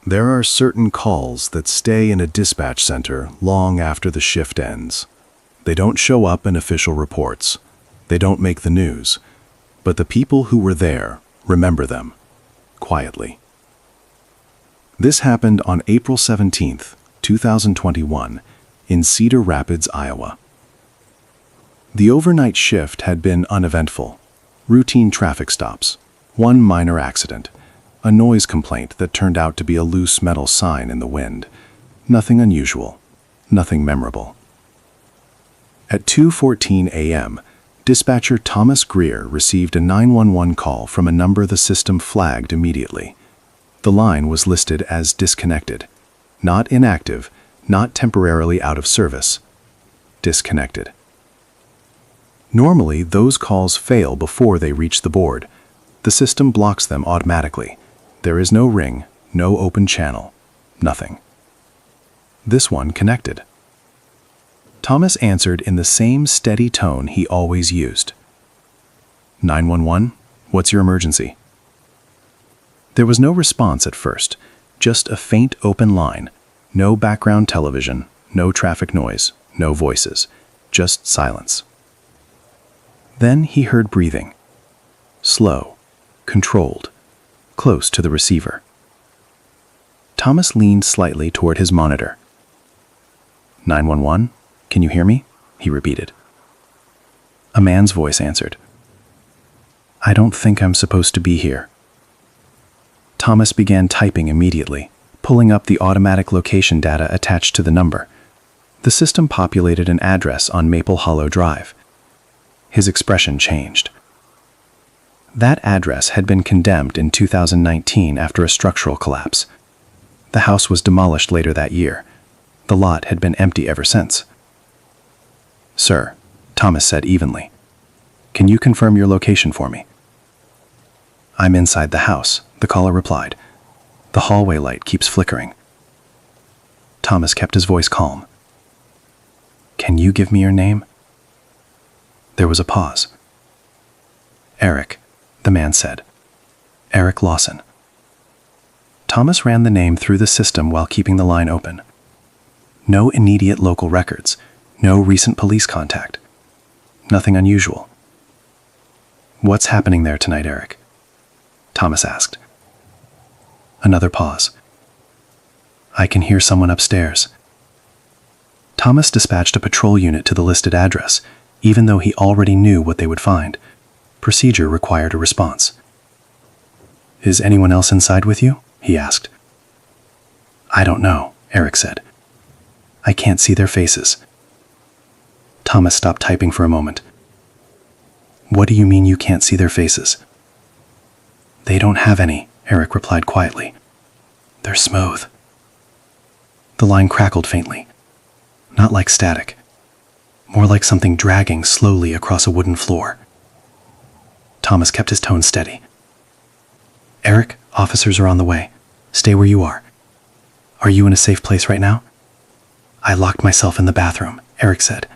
There are certain calls that stay in a dispatch center long after the shift ends. They don't show up in official reports. They don't make the news. But the people who were there remember them, quietly. This happened on April 17th, 2021, in Cedar Rapids, Iowa. The overnight shift had been uneventful. Routine traffic stops, one minor accident, a noise complaint that turned out to be a loose metal sign in the wind. Nothing unusual, nothing memorable. At 2:14 a.m., dispatcher Thomas Greer received a 911 call from a number the system flagged immediately. The line was listed as disconnected, not inactive, not temporarily out of service. Disconnected. Normally, those calls fail before they reach the board. The system blocks them automatically. There is no ring, no open channel, nothing. This one connected. Thomas answered in the same steady tone he always used. 911, what's your emergency? There was no response at first, just a faint open line, no background television, no traffic noise, no voices, just silence. Then he heard breathing. Slow, controlled, close to the receiver. Thomas leaned slightly toward his monitor. 911, can you hear me? He repeated. A man's voice answered. I don't think I'm supposed to be here. Thomas began typing immediately, pulling up the automatic location data attached to the number. The system populated an address on Maple Hollow Drive. His expression changed. That address had been condemned in 2019 after a structural collapse. The house was demolished later that year. The lot had been empty ever since. Sir, Thomas said evenly, can you confirm your location for me? I'm inside the house, the caller replied. The hallway light keeps flickering. Thomas kept his voice calm. Can you give me your name? There was a pause. Eric, the man said. Eric Lawson. Thomas ran the name through the system while keeping the line open. No immediate local records, no recent police contact. Nothing unusual. What's happening there tonight, Eric? Thomas asked. Another pause. I can hear someone upstairs. Thomas dispatched a patrol unit to the listed address, even though he already knew what they would find. Procedure required a response. Is anyone else inside with you? He asked. I don't know, Eric said. I can't see their faces. Thomas stopped typing for a moment. What do you mean you can't see their faces? They don't have any, Eric replied quietly. They're smooth. The line crackled faintly. Not like static. More like something dragging slowly across a wooden floor. Thomas kept his tone steady. Eric, officers are on the way. Stay where you are. Are you in a safe place right now? I locked myself in the bathroom, Eric said.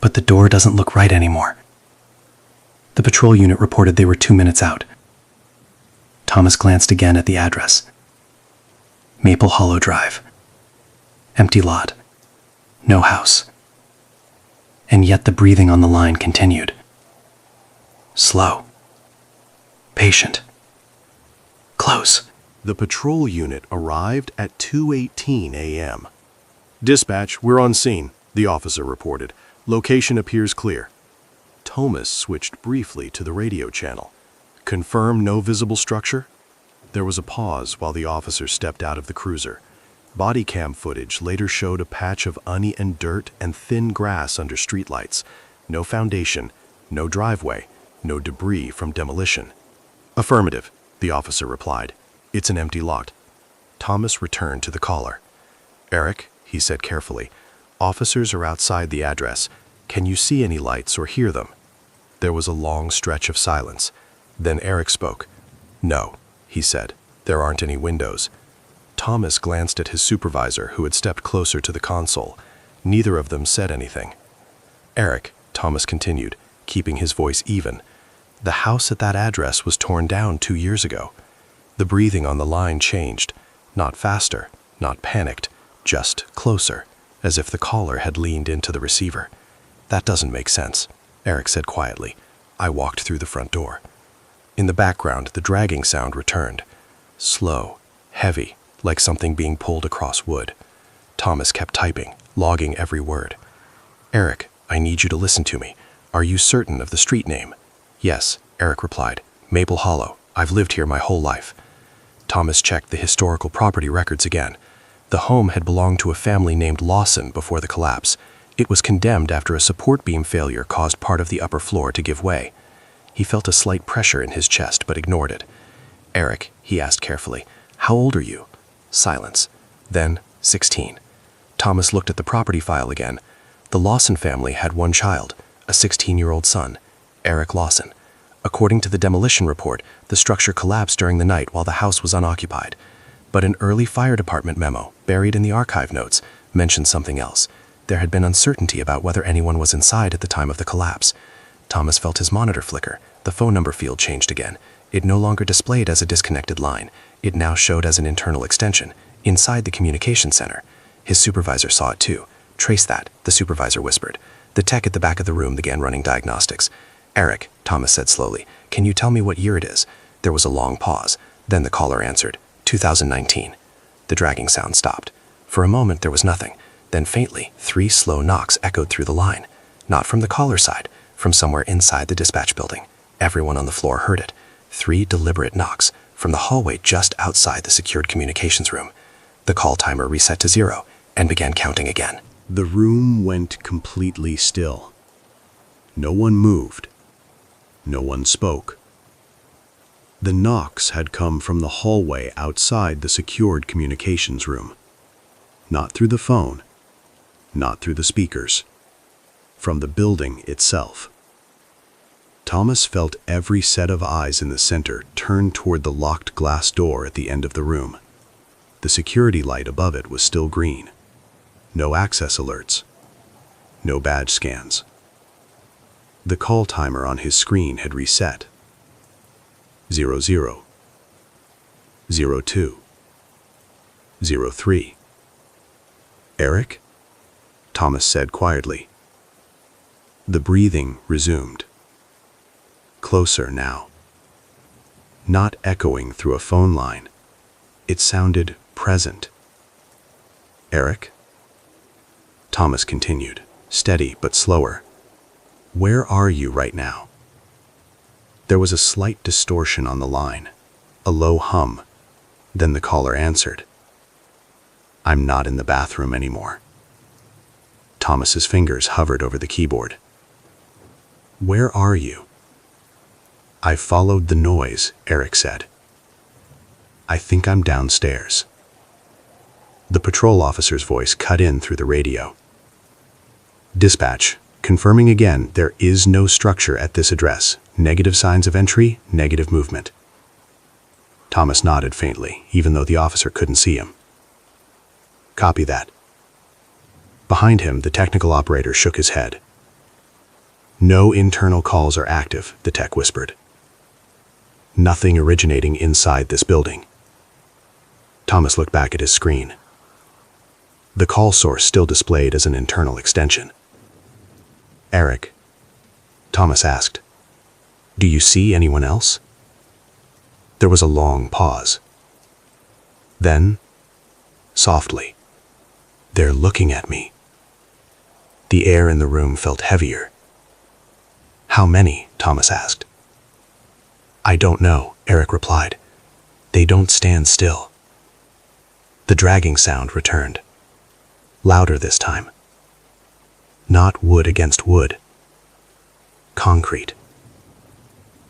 But the door doesn't look right anymore. The patrol unit reported they were 2 minutes out. Thomas glanced again at the address. Maple Hollow Drive. Empty lot. No house. And yet the breathing on the line continued. Slow. Patient. Close. The patrol unit arrived at 2:18 a.m. Dispatch, we're on scene, the officer reported. Location appears clear. Thomas switched briefly to the radio channel. Confirm no visible structure? There was a pause while the officer stepped out of the cruiser. Body cam footage later showed a patch of uneven dirt and thin grass under streetlights. No foundation, no driveway, no debris from demolition. Affirmative, the officer replied. It's an empty lot. Thomas returned to the caller. Eric, he said carefully, officers are outside the address. Can you see any lights or hear them? There was a long stretch of silence. Then Eric spoke. No, he said, there aren't any windows. Thomas glanced at his supervisor, who had stepped closer to the console. Neither of them said anything. Eric, Thomas continued, keeping his voice even, the house at that address was torn down 2 years ago. The breathing on the line changed. Not faster, not panicked, just closer, as if the caller had leaned into the receiver. "That doesn't make sense," Eric said quietly. I walked through the front door. In the background, the dragging sound returned. Slow, heavy, like something being pulled across wood. Thomas kept typing, logging every word. "Eric, I need you to listen to me. Are you certain of the street name?" "Yes," Eric replied. "Maple Hollow. I've lived here my whole life." Thomas checked the historical property records again. The home had belonged to a family named Lawson before the collapse. It was condemned after a support beam failure caused part of the upper floor to give way. He felt a slight pressure in his chest but ignored it. "Eric," he asked carefully, "how old are you?" Silence. Then, 16. Thomas looked at the property file again. The Lawson family had one child, a 16-year-old son, Eric Lawson. According to the demolition report, the structure collapsed during the night while the house was unoccupied. But an early fire department memo, buried in the archive notes, mentioned something else. There had been uncertainty about whether anyone was inside at the time of the collapse. Thomas felt his monitor flicker. The phone number field changed again. It no longer displayed as a disconnected line. It now showed as an internal extension, inside the communication center. His supervisor saw it too. "Trace that," the supervisor whispered. The tech at the back of the room began running diagnostics. "Eric," Thomas said slowly, "can you tell me what year it is?" There was a long pause. Then the caller answered, 2019. The dragging sound stopped. For a moment there was nothing. Then faintly, 3 slow knocks echoed through the line. Not from the caller side, from somewhere inside the dispatch building. Everyone on the floor heard it. 3 deliberate knocks from the hallway just outside the secured communications room. The call timer reset to 0 and began counting again. The room went completely still. No one moved. No one spoke. The knocks had come from the hallway outside the secured communications room. Not through the phone. Not through the speakers. From the building itself. Thomas felt every set of eyes in the center turn toward the locked glass door at the end of the room. The security light above it was still green. No access alerts. No badge scans. The call timer on his screen had reset. 00. 02. 03. "Eric?" Thomas said quietly. The breathing resumed. Closer now. Not echoing through a phone line. It sounded present. "Eric?" Thomas continued, steady but slower. "Where are you right now?" There was a slight distortion on the line, a low hum. Then the caller answered. "I'm not in the bathroom anymore." Thomas's fingers hovered over the keyboard. "Where are you?" "I followed the noise," Eric said. "I think I'm downstairs." The patrol officer's voice cut in through the radio. "Dispatch, confirming again, there is no structure at this address. Negative signs of entry, negative movement." Thomas nodded faintly, even though the officer couldn't see him. "Copy that." Behind him, the technical operator shook his head. "No internal calls are active," the tech whispered. "Nothing originating inside this building." Thomas looked back at his screen. The call source still displayed as an internal extension. "Eric," Thomas asked, "do you see anyone else?" There was a long pause. Then, softly, "They're looking at me." The air in the room felt heavier. "How many?" Thomas asked. "I don't know," Eric replied. "They don't stand still." The dragging sound returned. Louder this time. Not wood against wood. Concrete.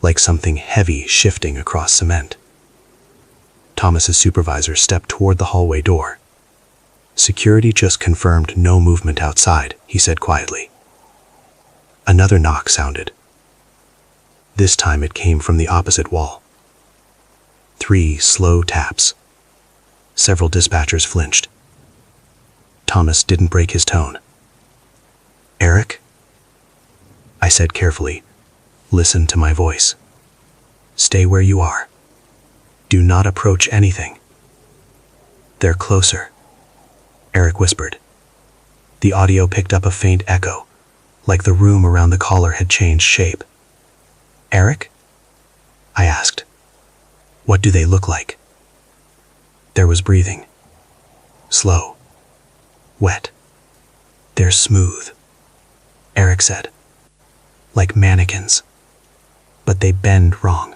Like something heavy shifting across cement. Thomas's supervisor stepped toward the hallway door. "Security just confirmed no movement outside," he said quietly. Another knock sounded. This time it came from the opposite wall. 3 slow taps. Several dispatchers flinched. Thomas didn't break his tone. "Eric?" I said carefully, "Listen to my voice. Stay where you are. Do not approach anything." "They're closer," Eric whispered. The audio picked up a faint echo, like the room around the caller had changed shape. "Eric?" I asked. "What do they look like?" There was breathing. Slow. Wet. "They're smooth," Eric said. "Like mannequins. But they bend wrong."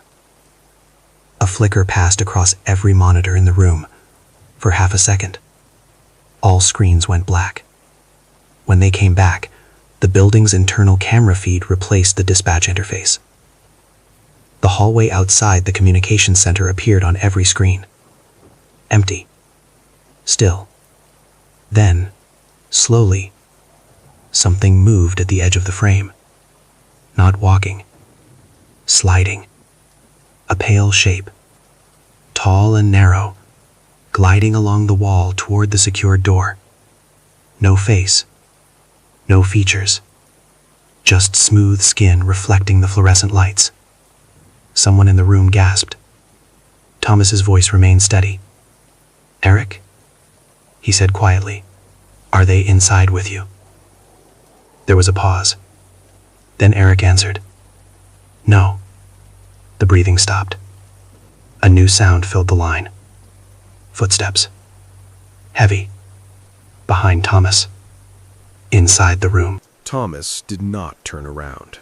A flicker passed across every monitor in the room. For half a second, all screens went black. When they came back, the building's internal camera feed replaced the dispatch interface. The hallway outside the communications center appeared on every screen. Empty. Still. Then, slowly, something moved at the edge of the frame. Not walking. Sliding. A pale shape. Tall and narrow, gliding along the wall toward the secured door. No face. No features. Just smooth skin reflecting the fluorescent lights. Someone in the room gasped. Thomas's voice remained steady. "Eric?" he said quietly. "Are they inside with you?" There was a pause. Then Eric answered. "No." The breathing stopped. A new sound filled the line. Footsteps. Heavy. Behind Thomas. Inside the room. Thomas did not turn around.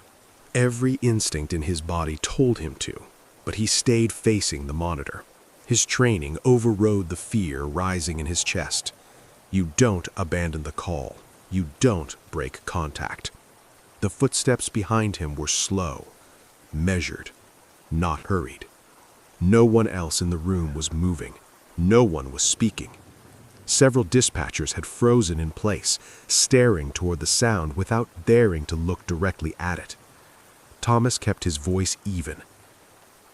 Every instinct in his body told him to, but he stayed facing the monitor. His training overrode the fear rising in his chest. You don't abandon the call. You don't break contact. The footsteps behind him were slow, measured, not hurried. No one else in the room was moving. No one was speaking. Several dispatchers had frozen in place, staring toward the sound without daring to look directly at it. Thomas kept his voice even.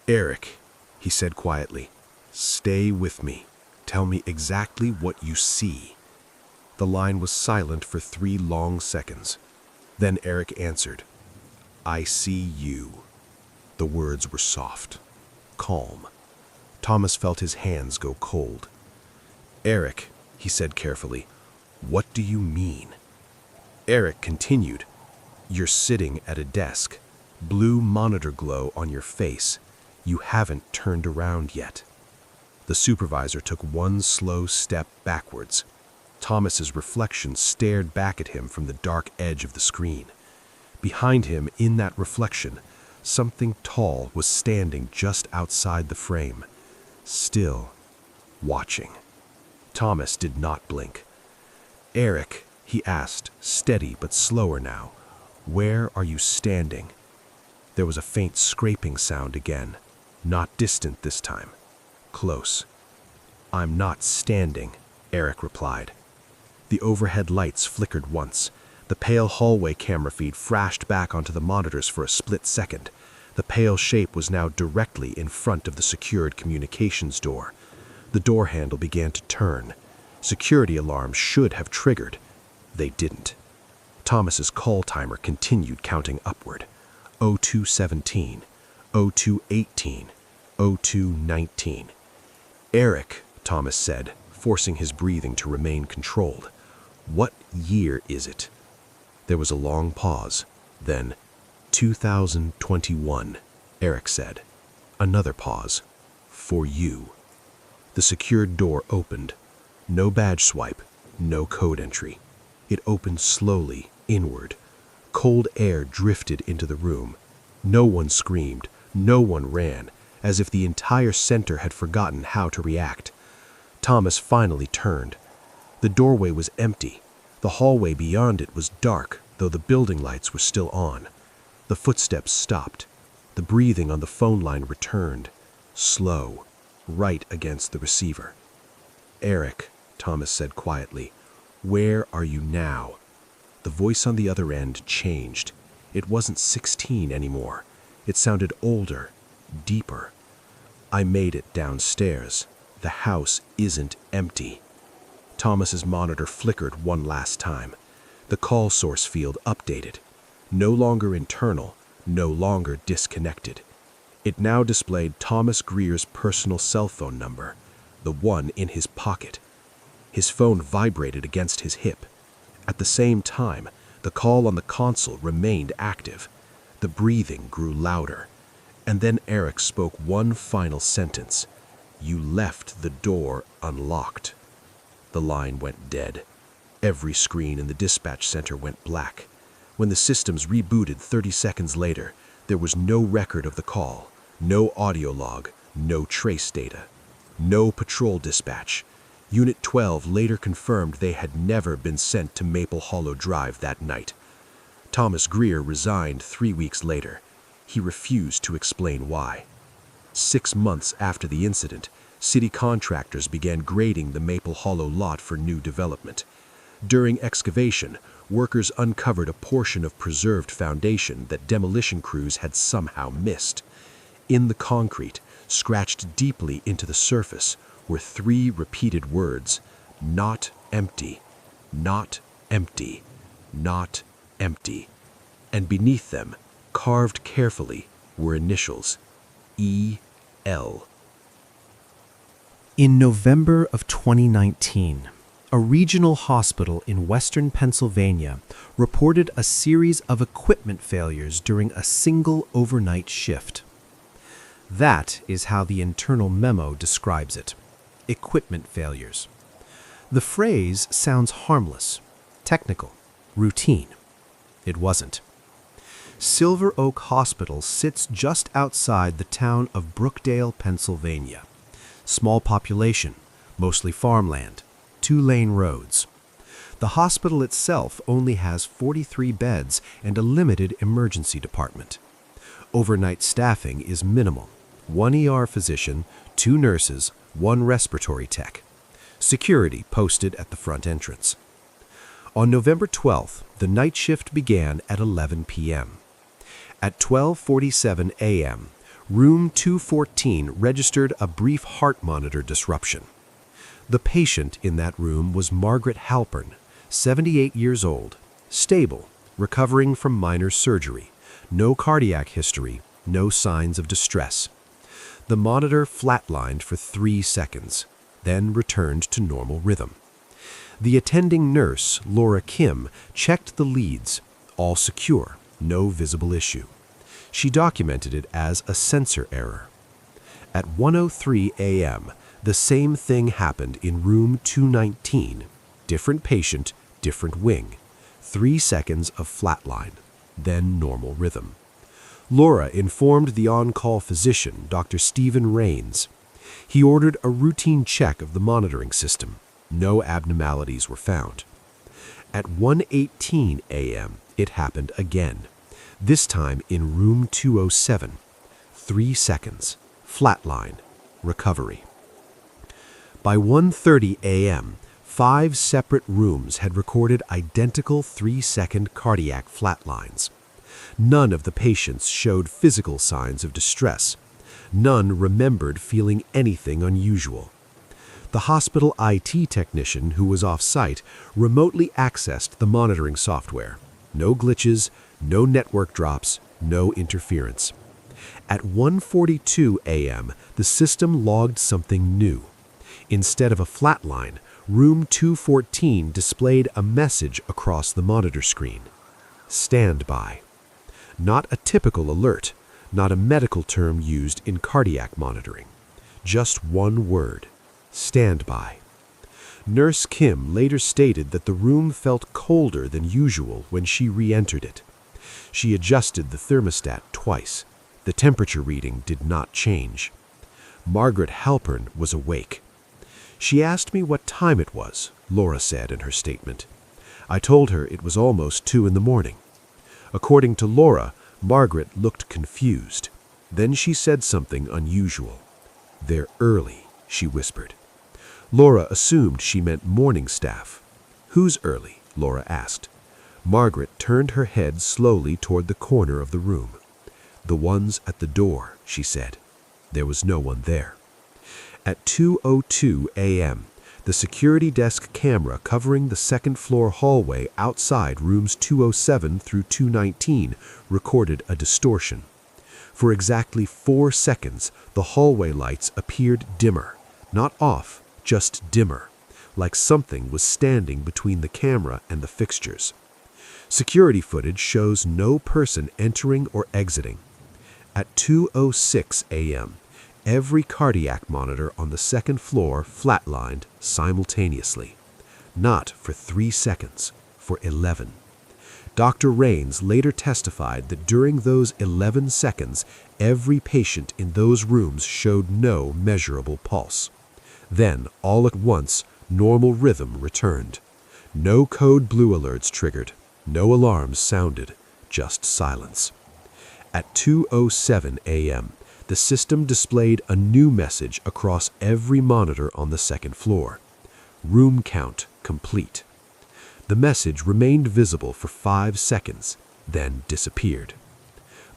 "Eric," he said quietly, "stay with me. Tell me exactly what you see." The line was silent for 3 long seconds. Then Eric answered, "I see you." The words were soft, calm. Thomas felt his hands go cold. "Eric," he said carefully, "what do you mean?" Eric continued, "You're sitting at a desk. Blue monitor glow on your face. You haven't turned around yet." The supervisor took one slow step backwards. Thomas's reflection stared back at him from the dark edge of the screen. Behind him, in that reflection, something tall was standing just outside the frame, still, watching. Thomas did not blink. "Eric," he asked, steady but slower now, "where are you standing?" There was a faint scraping sound again, not distant this time, close. "I'm not standing," Eric replied. The overhead lights flickered once. The pale hallway camera feed flashed back onto the monitors for a split second. The pale shape was now directly in front of the secured communications door. The door handle began to turn. Security alarms should have triggered. They didn't. Thomas's call timer continued counting upward. 0217, 0218, 0219. "Eric," Thomas said, forcing his breathing to remain controlled. "What year is it?" There was a long pause. Then, 2021, Eric said. Another pause. "For you." The secured door opened. No badge swipe, no code entry. It opened slowly, inward. Cold air drifted into the room. No one screamed, no one ran, as if the entire center had forgotten how to react. Thomas finally turned. The doorway was empty. The hallway beyond it was dark, though the building lights were still on. The footsteps stopped. The breathing on the phone line returned, slow, right against the receiver. "Eric," Thomas said quietly, "where are you now?" The voice on the other end changed. It wasn't 16 anymore. It sounded older, deeper. "I made it downstairs. The house isn't empty." Thomas's monitor flickered one last time. The call source field updated. No longer internal, no longer disconnected. It now displayed Thomas Greer's personal cell phone number, the one in his pocket, His phone vibrated against his hip. At the same time, the call on the console remained active. The breathing grew louder. And then Eric spoke one final sentence. "You left the door unlocked." The line went dead. Every screen in the dispatch center went black. When the systems rebooted 30 seconds later, there was no record of the call, no audio log, no trace data, no patrol dispatch. Unit 12 later confirmed they had never been sent to Maple Hollow Drive that night. Thomas Greer resigned 3 weeks later. He refused to explain why. 6 months after the incident, city contractors began grading the Maple Hollow lot for new development. During excavation, workers uncovered a portion of preserved foundation that demolition crews had somehow missed. In the concrete, scratched deeply into the surface, were 3 repeated words: "Not empty, not empty, not empty." And beneath them, carved carefully, were initials: E.L. In November of 2019, a regional hospital in western Pennsylvania reported a series of equipment failures during a single overnight shift. That is how the internal memo describes it: equipment failures. The phrase sounds harmless, technical, routine. It wasn't. Silver Oak Hospital sits just outside the town of Brookdale, Pennsylvania. Small population, mostly farmland, 2-lane roads. The hospital itself only has 43 beds and a limited emergency department. Overnight staffing is minimal: 1 ER physician, 2 nurses, 1 respiratory tech. Security posted at the front entrance. On November 12th, the night shift began at 11 p.m. At 12:47 a.m., room 214 registered a brief heart monitor disruption. The patient in that room was Margaret Halpern, 78 years old, stable, recovering from minor surgery, no cardiac history, no signs of distress. The monitor flatlined for 3 seconds, then returned to normal rhythm. The attending nurse, Laura Kim, checked the leads, all secure, no visible issue. She documented it as a sensor error. At 1:03 a.m., the same thing happened in room 219, different patient, different wing, 3 seconds of flatline, then normal rhythm. Laura informed the on-call physician, Dr. Stephen Rains. He ordered a routine check of the monitoring system. No abnormalities were found. At 1:18 a.m., it happened again, this time in room 207. 3 seconds, flatline, recovery. By 1:30 a.m., 5 separate rooms had recorded identical 3-second cardiac flatlines. None of the patients showed physical signs of distress. None remembered feeling anything unusual. The hospital IT technician who was off-site remotely accessed the monitoring software. No glitches, no network drops, no interference. At 1:42 a.m., the system logged something new. Instead of a flatline, room 214 displayed a message across the monitor screen: "Stand by." Not a typical alert, not a medical term used in cardiac monitoring. Just one word: stand by. Nurse Kim later stated that the room felt colder than usual when she re-entered it. She adjusted the thermostat twice. The temperature reading did not change. Margaret Halpern was awake. "She asked me what time it was," Laura said in her statement. "I told her it was almost 2 in the morning." According to Laura, Margaret looked confused. Then she said something unusual. "They're early," she whispered. Laura assumed she meant morning staff. "Who's early?" Laura asked. Margaret turned her head slowly toward the corner of the room. "The ones at the door," she said. There was no one there. At 2:02 a.m., the security desk camera covering the second-floor hallway outside rooms 207 through 219 recorded a distortion. For exactly 4 seconds, the hallway lights appeared dimmer, not off, just dimmer, like something was standing between the camera and the fixtures. Security footage shows no person entering or exiting. At 2:06 a.m., every cardiac monitor on the second floor flatlined simultaneously. Not for 3 seconds, for 11. Dr. Rains later testified that during those 11 seconds, every patient in those rooms showed no measurable pulse. Then, all at once, normal rhythm returned. No code blue alerts triggered, no alarms sounded, just silence. At 2:07 a.m., the system displayed a new message across every monitor on the second floor. Room count complete. The message remained visible for 5 seconds, then disappeared.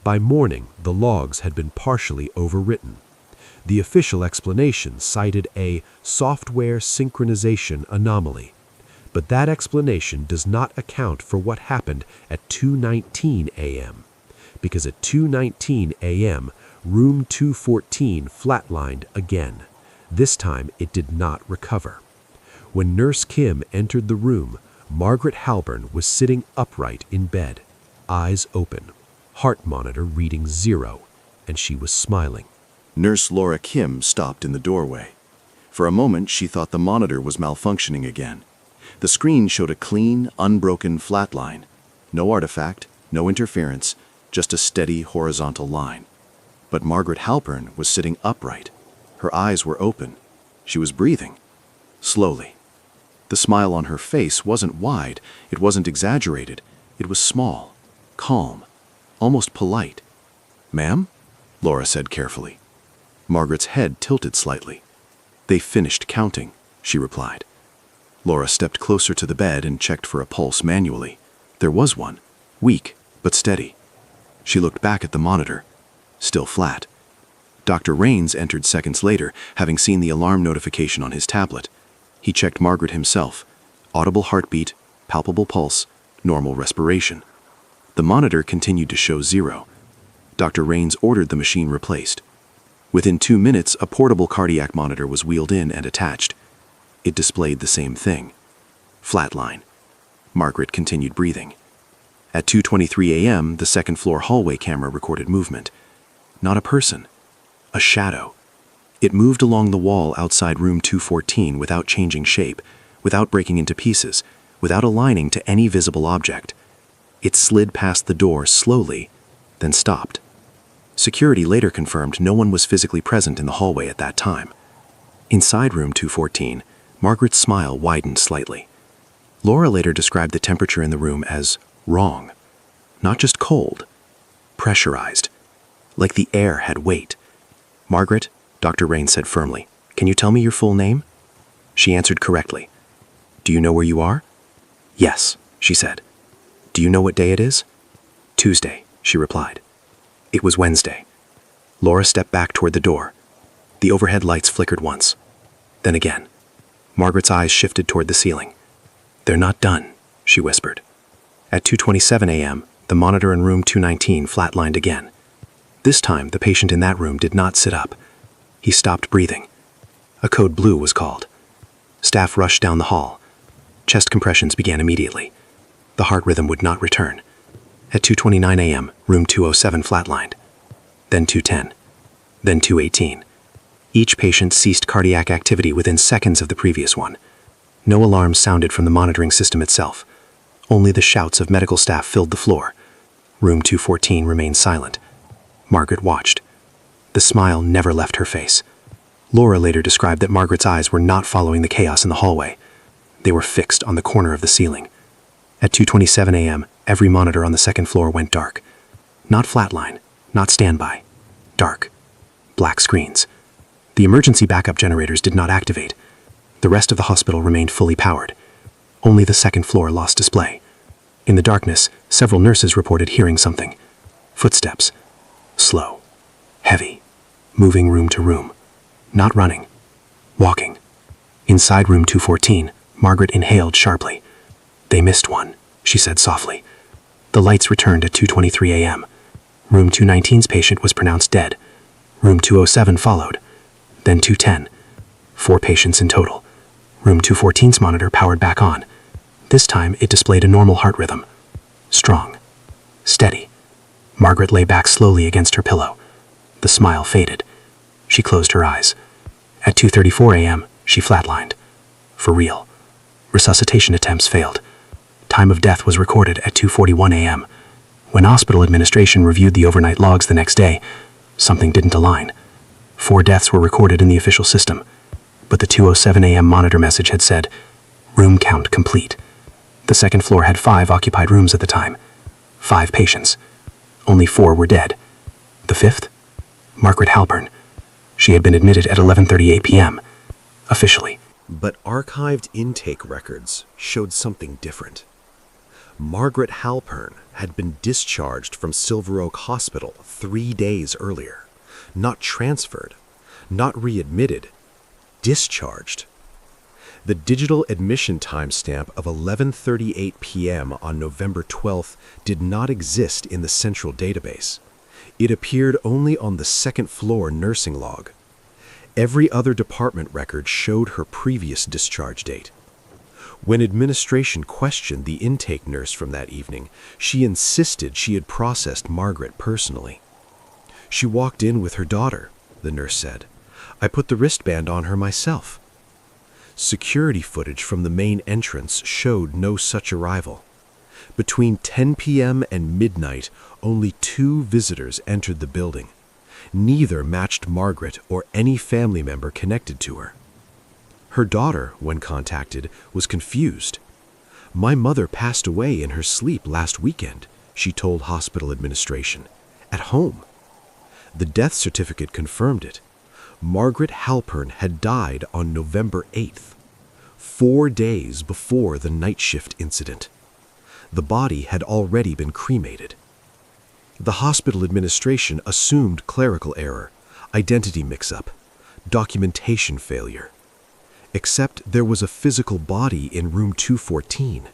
By morning, the logs had been partially overwritten. The official explanation cited a software synchronization anomaly, but that explanation does not account for what happened at 2:19 a.m., because at 2:19 a.m., room 214 flatlined again. This time it did not recover. When Nurse Kim entered the room, Margaret Halpern was sitting upright in bed, eyes open, heart monitor reading 0, and she was smiling. Nurse Laura Kim stopped in the doorway. For a moment, she thought the monitor was malfunctioning again. The screen showed a clean, unbroken flat line. No artifact, no interference, just a steady horizontal line. But Margaret Halpern was sitting upright. Her eyes were open. She was breathing. Slowly. The smile on her face wasn't wide, it wasn't exaggerated. It was small, calm, almost polite. "Ma'am?" Laura said carefully. Margaret's head tilted slightly. "They finished counting," she replied. Laura stepped closer to the bed and checked for a pulse manually. There was one, weak but steady. She looked back at the monitor, still flat. Dr. Rains entered seconds later, having seen the alarm notification on his tablet. He checked Margaret himself. Audible heartbeat, palpable pulse, normal respiration. The monitor continued to show 0. Dr. Rains ordered the machine replaced. Within 2 minutes, a portable cardiac monitor was wheeled in and attached. It displayed the same thing. Flatline. Margaret continued breathing. At 2:23 a.m., the second-floor hallway camera recorded movement. Not a person. A shadow. It moved along the wall outside room 214 without changing shape, without breaking into pieces, without aligning to any visible object. It slid past the door slowly, then stopped. Security later confirmed no one was physically present in the hallway at that time. Inside room 214, Margaret's smile widened slightly. Laura later described the temperature in the room as wrong. Not just cold, pressurized, like the air had weight. "Margaret," Dr. Rain said firmly, "can you tell me your full name?" She answered correctly. "Do you know where you are?" "Yes," she said. "Do you know what day it is?" "Tuesday," she replied. It was Wednesday. Laura stepped back toward the door. The overhead lights flickered once. Then again. Margaret's eyes shifted toward the ceiling. "They're not done," she whispered. At 2:27 a.m., the monitor in room 219 flatlined again. This time, the patient in that room did not sit up. He stopped breathing. A code blue was called. Staff rushed down the hall. Chest compressions began immediately. The heart rhythm would not return. At 2:29 a.m., room 207 flatlined. Then 2:10. Then 2:18. Each patient ceased cardiac activity within seconds of the previous one. No alarms sounded from the monitoring system itself. Only the shouts of medical staff filled the floor. Room 214 remained silent. Margaret watched. The smile never left her face. Laura later described that Margaret's eyes were not following the chaos in the hallway. They were fixed on the corner of the ceiling. At 2:27 a.m., every monitor on the second floor went dark. Not flatline, not standby. Dark. Black screens. The emergency backup generators did not activate. The rest of the hospital remained fully powered. Only the second floor lost display. In the darkness, several nurses reported hearing something. Footsteps. Slow. Heavy. Moving room to room. Not running. Walking. Inside room 214, Margaret inhaled sharply. "They missed one," she said softly. The lights returned at 2:23 a.m. Room 219's patient was pronounced dead. Room 207 followed. Then 210. 4 patients in total. Room 214's monitor powered back on. This time, it displayed a normal heart rhythm. Strong. Steady. Margaret lay back slowly against her pillow. The smile faded. She closed her eyes. At 2:34 a.m., she flatlined. For real. Resuscitation attempts failed. Time of death was recorded at 2:41 a.m. When hospital administration reviewed the overnight logs the next day, something didn't align. 4 deaths were recorded in the official system, but the 2:07 a.m. monitor message had said, room count complete. The second floor had 5 occupied rooms at the time. 5 patients. Only 4 were dead. The 5th? Margaret Halpern. She had been admitted at 11:38 p.m. Officially. But archived intake records showed something different. Margaret Halpern had been discharged from Silver Oak Hospital 3 days earlier. Not transferred, not readmitted, discharged. The digital admission timestamp of 11:38 p.m. on November 12th did not exist in the central database. It appeared only on the second floor nursing log. Every other department record showed her previous discharge date. When administration questioned the intake nurse from that evening, she insisted she had processed Margaret personally. She walked in with her daughter, the nurse said. I put the wristband on her myself. Security footage from the main entrance showed no such arrival. Between 10 p.m. and midnight, only 2 visitors entered the building. Neither matched Margaret or any family member connected to her. Her daughter, when contacted, was confused. My mother passed away in her sleep last weekend, she told hospital administration. At home. The death certificate confirmed it. Margaret Halpern had died on November 8th, 4 days before the night shift incident. The body had already been cremated. The hospital administration assumed clerical error, identity mix-up, documentation failure. Except there was a physical body in room 214.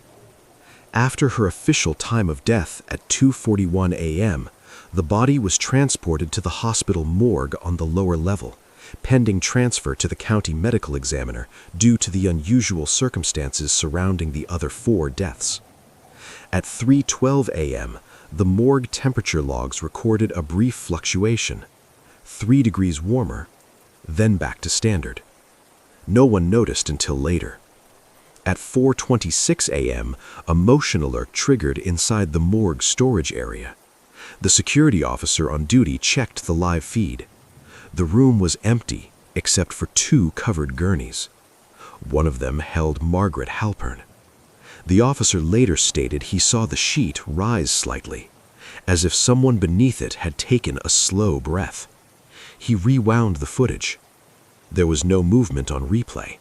After her official time of death at 2:41 a.m., the body was transported to the hospital morgue on the lower level, pending transfer to the county medical examiner due to the unusual circumstances surrounding the other 4 deaths. At 3:12 a.m., the morgue temperature logs recorded a brief fluctuation, 3 degrees warmer, then back to standard. No one noticed until later. At 4:26 a.m., a motion alert triggered inside the morgue storage area. The security officer on duty checked the live feed. The room was empty except for 2 covered gurneys. One of them held Margaret Halpern. The officer later stated he saw the sheet rise slightly, as if someone beneath it had taken a slow breath. He rewound the footage. There was no movement on replay.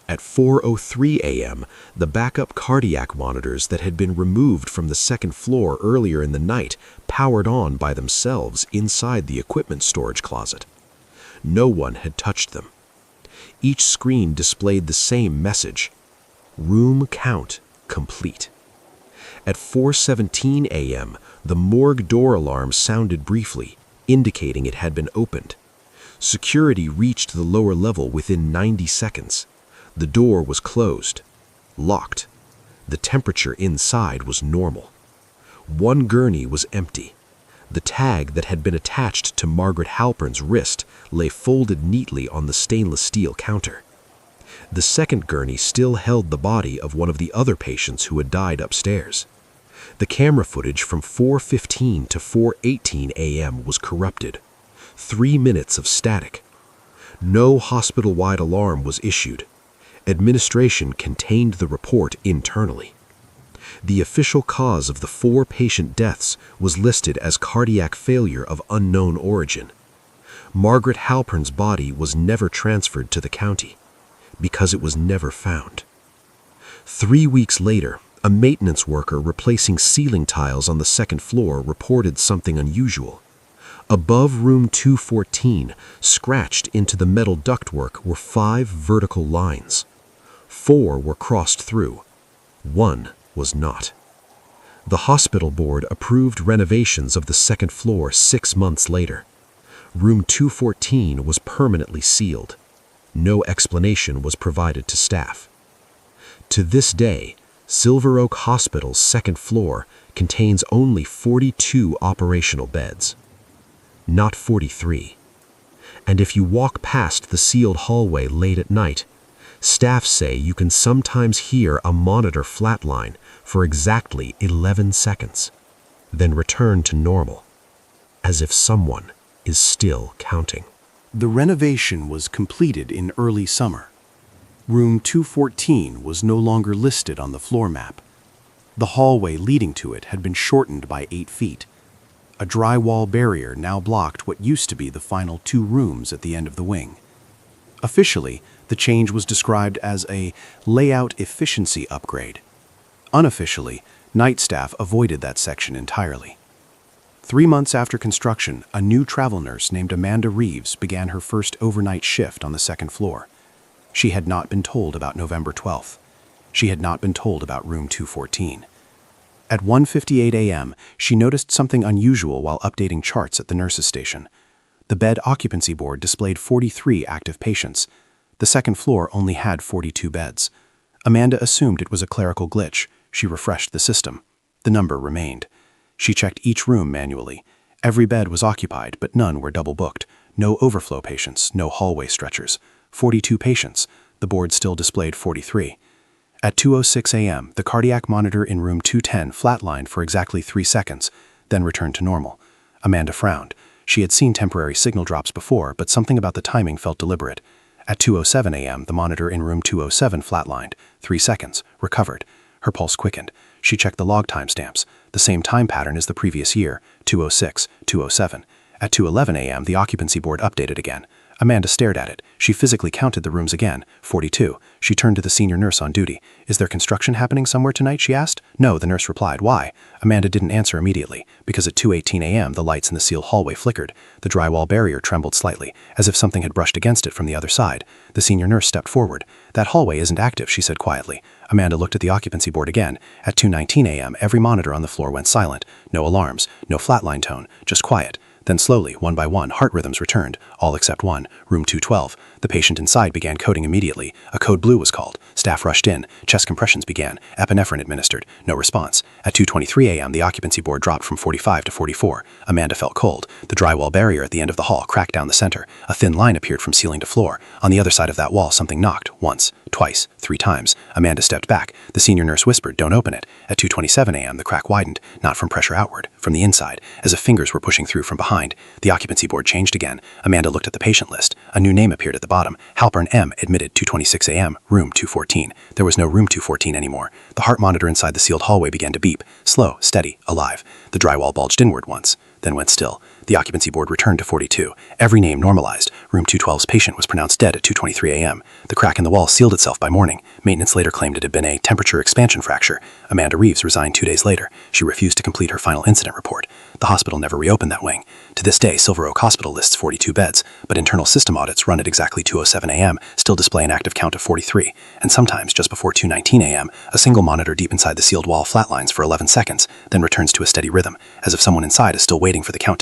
At 4:03 a.m., the backup cardiac monitors that had been removed from the second floor earlier in the night powered on by themselves inside the equipment storage closet. No one had touched them. Each screen displayed the same message: room count complete. At 4:17 a.m., the morgue door alarm sounded briefly, indicating it had been opened. Security reached the lower level within 90 seconds. The door was closed, locked. The temperature inside was normal. 1 gurney was empty. The tag that had been attached to Margaret Halpern's wrist lay folded neatly on the stainless steel counter. The second gurney still held the body of one of the other patients who had died upstairs. The camera footage from 4:15 to 4:18 a.m. was corrupted. 3 minutes of static. No hospital-wide alarm was issued. Administration contained the report internally. The official cause of the 4 patient deaths was listed as cardiac failure of unknown origin. Margaret Halpern's body was never transferred to the county because it was never found. 3 weeks later, a maintenance worker replacing ceiling tiles on the second floor reported something unusual. Above room 214, scratched into the metal ductwork, were 5 vertical lines. 4 were crossed through. 1 was not. The hospital board approved renovations of the second floor 6 months later. Room 214 was permanently sealed. No explanation was provided to staff. To this day, Silver Oak Hospital's second floor contains only 42 operational beds, not 43. And if you walk past the sealed hallway late at night, staff say you can sometimes hear a monitor flatline for exactly 11 seconds, then return to normal, as if someone is still counting. The renovation was completed in early summer. Room 214 was no longer listed on the floor map. The hallway leading to it had been shortened by 8 feet. A drywall barrier now blocked what used to be the final 2 rooms at the end of the wing. Officially, the change was described as a layout efficiency upgrade. Unofficially, night staff avoided that section entirely. 3 months after construction, a new travel nurse named Amanda Reeves began her first overnight shift on the second floor. She had not been told about November 12th. She had not been told about room 214. At 1:58 a.m., she noticed something unusual while updating charts at the nurse's station. The bed occupancy board displayed 43 active patients. The second floor only had 42 beds. Amanda assumed it was a clerical glitch. She refreshed the system. The number remained. She checked each room manually. Every bed was occupied, but none were double booked. No overflow patients, no hallway stretchers. 42 patients. The board still displayed 43. At 2:06 a.m., the cardiac monitor in room 210 flatlined for exactly 3 seconds, then returned to normal. Amanda frowned. She had seen temporary signal drops before, but something about the timing felt deliberate. At 2:07 a.m., the monitor in room 207 flatlined. 3 seconds. Recovered. Her pulse quickened. She checked the log timestamps. The same time pattern as the previous year. 2:06, 2:07. At 2:11 a.m., the occupancy board updated again. Amanda stared at it. She physically counted the rooms again. 42. She turned to the senior nurse on duty. "Is there construction happening somewhere tonight?" she asked. "No," the nurse replied. "Why?" Amanda didn't answer immediately. Because at 2:18 a.m., the lights in the sealed hallway flickered. The drywall barrier trembled slightly, as if something had brushed against it from the other side. The senior nurse stepped forward. "That hallway isn't active," she said quietly. Amanda looked at the occupancy board again. At 2:19 a.m., every monitor on the floor went silent. No alarms, no flatline tone, just quiet. Then slowly, one by one, heart rhythms returned, all except one, room 212. The patient inside began coding immediately. A code blue was called. Staff rushed in. Chest compressions began. Epinephrine administered. No response. At 2:23 a.m., the occupancy board dropped from 45 to 44. Amanda felt cold. The drywall barrier at the end of the hall cracked down the center. A thin line appeared from ceiling to floor. On the other side of that wall, something knocked. Once, twice, 3 times. Amanda stepped back. The senior nurse whispered, "Don't open it." At 2:27 a.m., the crack widened, not from pressure outward, from the inside, as if fingers were pushing through from behind. The occupancy board changed again. Amanda looked at the patient list. A new name appeared at the bottom. Halpern M. admitted 2:26 a.m., room 214. There was no room 214 anymore. The heart monitor inside the sealed hallway began to beep. Slow, steady, alive. The drywall bulged inward once, then went still. The occupancy board returned to 42. Every name normalized. Room 212's patient was pronounced dead at 2:23 a.m. The crack in the wall sealed itself by morning. Maintenance later claimed it had been a temperature expansion fracture. Amanda Reeves resigned 2 days later. She refused to complete her final incident report. The hospital never reopened that wing. To this day, Silver Oak Hospital lists 42 beds, but internal system audits run at exactly 2:07 a.m. still display an active count of 43. And sometimes, just before 2:19 a.m., a single monitor deep inside the sealed wall flatlines for 11 seconds, then returns to a steady rhythm, as if someone inside is still waiting for the count